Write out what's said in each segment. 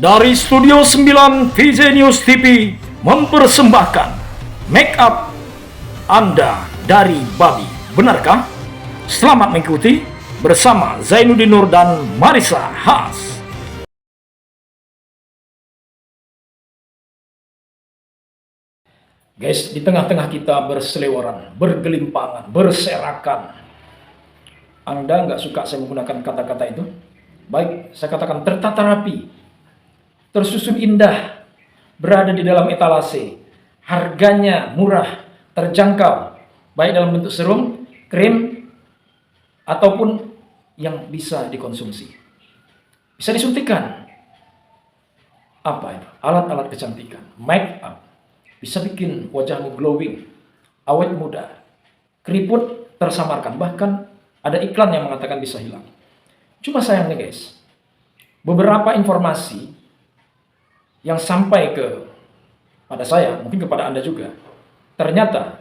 Dari Studio 9 VJ News TV mempersembahkan Make Up Anda dari Babi. Benarkah? Selamat mengikuti bersama Zainuddin Nur dan Marissa Haas. Guys, di tengah-tengah kita berseliweran, bergelimpangan, berserakan. Anda nggak suka saya menggunakan kata-kata itu? Baik, saya katakan tertata rapi, tersusun indah, berada di dalam etalase, harganya murah, terjangkau, baik dalam bentuk serum, krim, ataupun yang bisa dikonsumsi. Bisa disuntikan. Apa itu? Alat-alat kecantikan, make up, bisa bikin wajahmu glowing, awet muda, keriput tersamarkan, bahkan ada iklan yang mengatakan bisa hilang. Cuma sayangnya guys, beberapa informasi yang sampai pada saya, mungkin kepada Anda juga, ternyata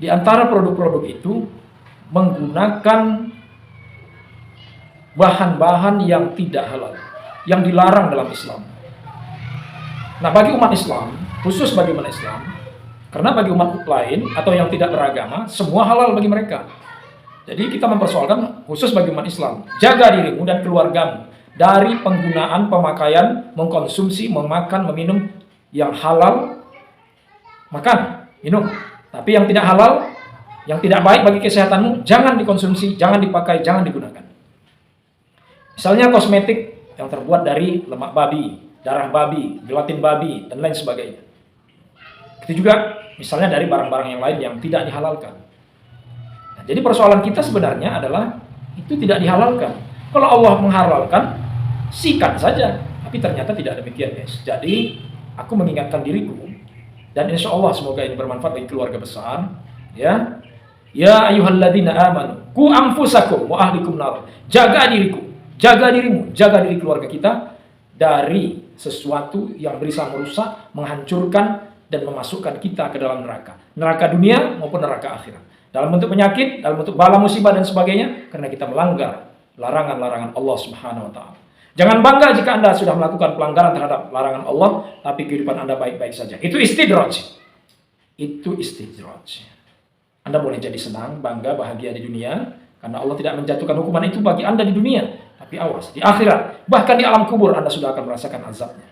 di antara produk-produk itu menggunakan bahan-bahan yang tidak halal, yang dilarang dalam Islam. Nah, bagi umat Islam, khusus bagi umat Islam, karena bagi umat lain atau yang tidak beragama, semua halal bagi mereka. Jadi kita mempersoalkan khusus bagi umat Islam, jaga dirimu dan keluargamu dari penggunaan, pemakaian, mengkonsumsi, memakan, meminum yang halal, makan, minum. Tapi yang tidak halal, yang tidak baik bagi kesehatanmu, jangan dikonsumsi, jangan dipakai, jangan digunakan. Misalnya kosmetik yang terbuat dari lemak babi, darah babi, gelatin babi, dan lain sebagainya. Itu juga misalnya dari barang-barang yang lain yang tidak dihalalkan. Nah, jadi persoalan kita sebenarnya adalah itu tidak dihalalkan. Kalau Allah menghalalkan, sikat saja. Tapi ternyata tidak demikian guys. Jadi aku mengingatkan diriku, dan insya Allah semoga ini bermanfaat bagi keluarga besar. Ya ayyuhalladzina amanu qu anfusakum wa ahlikum nar. Jaga diriku, jaga dirimu, jaga diri keluarga kita dari sesuatu yang bisa merusak, menghancurkan, dan memasukkan kita ke dalam neraka. Neraka dunia maupun neraka akhirat. Dalam bentuk penyakit, dalam bentuk bala musibah dan sebagainya, karena kita melanggar larangan-larangan Allah Subhanahu wa Ta'ala. Jangan bangga jika Anda sudah melakukan pelanggaran terhadap larangan Allah, tapi kehidupan Anda baik-baik saja. Itu istidraj. Itu istidraj. Anda boleh jadi senang, bangga, bahagia di dunia, karena Allah tidak menjatuhkan hukuman itu bagi Anda di dunia. Tapi awas, di akhirat, bahkan di alam kubur Anda sudah akan merasakan azabnya.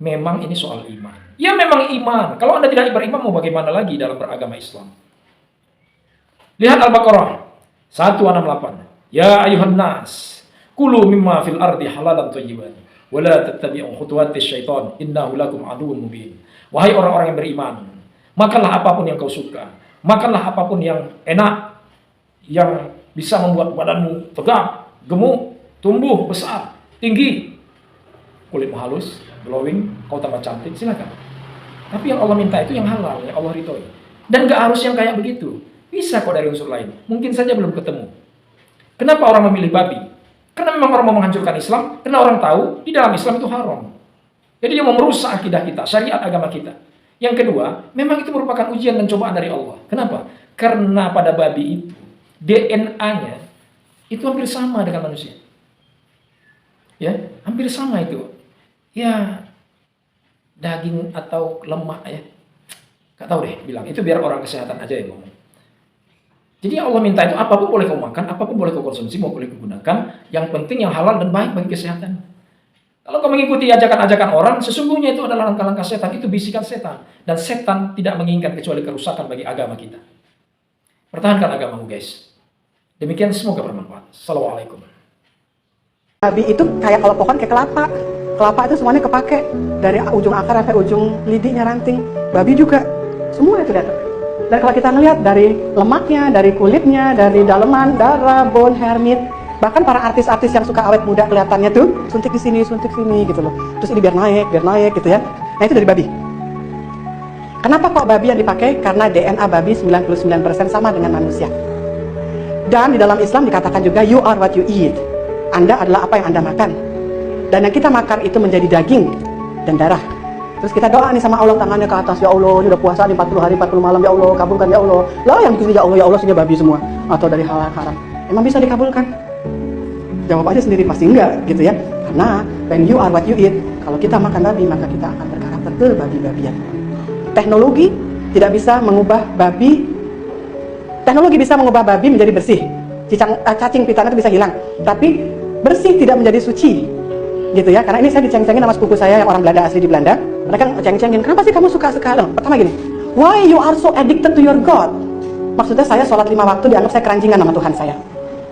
Memang ini soal iman. Ya memang iman. Kalau Anda tidak beriman, mau bagaimana lagi dalam beragama Islam? Lihat Al-Baqarah 168. Ya ayuhan nas, kulu mimma fil ardi halalan thayyiban, wa la tattabi'u khutuwatis syaitan, innahu lakum aduwwun mubin. Wahai orang-orang yang beriman, makanlah apapun yang kau suka, makanlah apapun yang enak, yang bisa membuat badanmu tegap, gemuk, tumbuh besar, tinggi, kulitmu halus, glowing, kau tambah cantik, silakan. Tapi yang Allah minta itu yang halal, yang Allah ridhoi. Dan gak harus yang kayak begitu. Bisa kok dari unsur lain. Mungkin saja belum ketemu. Kenapa orang memilih babi? Karena memang orang mau menghancurkan Islam. Karena orang tahu di dalam Islam itu haram. Jadi dia mau merusak akidah kita, syariat agama kita. Yang kedua, memang itu merupakan ujian dan cobaan dari Allah. Kenapa? Karena pada babi itu DNA-nya itu hampir sama dengan manusia. Ya, hampir sama itu. Ya, daging atau lemak ya. Gak tahu deh bilang. Itu biar orang kesehatan aja yang ngomong. Jadi yang Allah minta itu apapun boleh kau makan, apapun boleh kau konsumsi, mau boleh kau gunakan. Yang penting yang halal dan baik bagi kesehatan. Kalau kau mengikuti ajakan-ajakan orang, sesungguhnya itu adalah langkah-langkah setan. Itu bisikan setan. Dan setan tidak menginginkan kecuali kerusakan bagi agama kita. Pertahankan agamamu guys. Demikian semoga bermanfaat. Assalamualaikum. Babi itu kayak kalau pohon kayak kelapa. Kelapa itu semuanya kepake. Dari ujung akar sampai ujung lidinya ranting. Babi juga. Semua itu datang. Dan kalau kita ngelihat dari lemaknya, dari kulitnya, dari daleman, darah, bone, hair meat, bahkan para artis-artis yang suka awet muda kelihatannya tuh suntik di sini gitu loh. Terus ini biar naik gitu ya. Nah itu dari babi. Kenapa kok babi yang dipakai? Karena DNA babi 99% sama dengan manusia. Dan di dalam Islam dikatakan juga you are what you eat. Anda adalah apa yang Anda makan. Dan yang kita makan itu menjadi daging dan darah. Terus kita doa nih sama Allah, tangannya ke atas, ya Allah, ini udah puasa nih 40 hari 40 malam, ya Allah, kabulkan ya Allah. Lah yang bikin ya Allah sehingga babi semua atau dari halal haram. Emang bisa dikabulkan? Jawab aja sendiri pasti enggak gitu ya. Karena when you are what you eat, kalau kita makan babi, maka kita akan berkarakter kebabi-babian. Teknologi tidak bisa mengubah babi. Teknologi bisa mengubah babi menjadi bersih. Cacing pitana itu bisa hilang. Tapi bersih tidak menjadi suci. Gitu ya. Karena ini saya diceng-cengin sama sepupu saya yang orang Belanda, asli di Belanda. Mereka ceng-cengin, kenapa sih kamu suka sekali? Pertama gini, why you are so addicted to your God? Maksudnya saya sholat 5 waktu dianggap saya keranjingan sama Tuhan saya.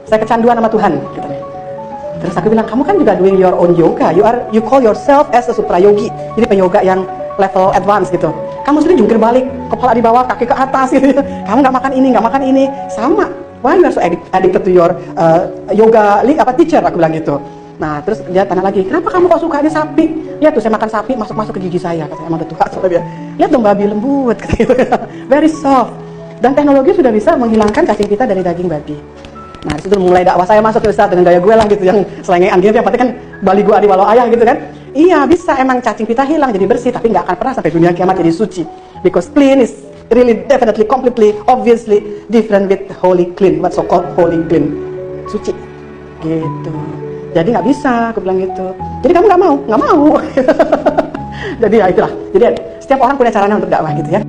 Saya kecanduan sama Tuhan. Gitu. Terus aku bilang, kamu kan juga doing your own yoga. You call yourself as a suprayogi. Jadi peyoga yang level advance gitu. Kamu sendiri jungkir balik, kepala di bawah, kaki ke atas gitu. Kamu nggak makan ini, nggak makan ini. Sama. Why you are so addicted to your yoga teacher? Aku bilang gitu. Nah, terus dia tanya lagi, kenapa kamu kok suka ini sapi? Lihat tuh, saya makan sapi, masuk ke gigi saya. Katanya, emang udah tua soalnya dia. Lihat dong babi lembut. Katanya. Very soft. Dan teknologi sudah bisa menghilangkan cacing pita dari daging babi. Nah, disitu mulai dakwah saya masuk ke Ustaz dengan gaya gue lah gitu, yang selengean gitu, yang penting kan bali gua di walau ayah gitu kan. Iya, bisa emang cacing pita hilang jadi bersih, tapi nggak akan pernah sampai dunia kiamat jadi suci. Because clean is really definitely, completely, obviously different with holy clean, what so called holy clean. Suci. Gitu. Jadi nggak bisa, aku bilang gitu. Jadi kamu nggak mau? Nggak mau. Jadi ya itulah. Jadi setiap orang punya caranya untuk dakwah gitu ya.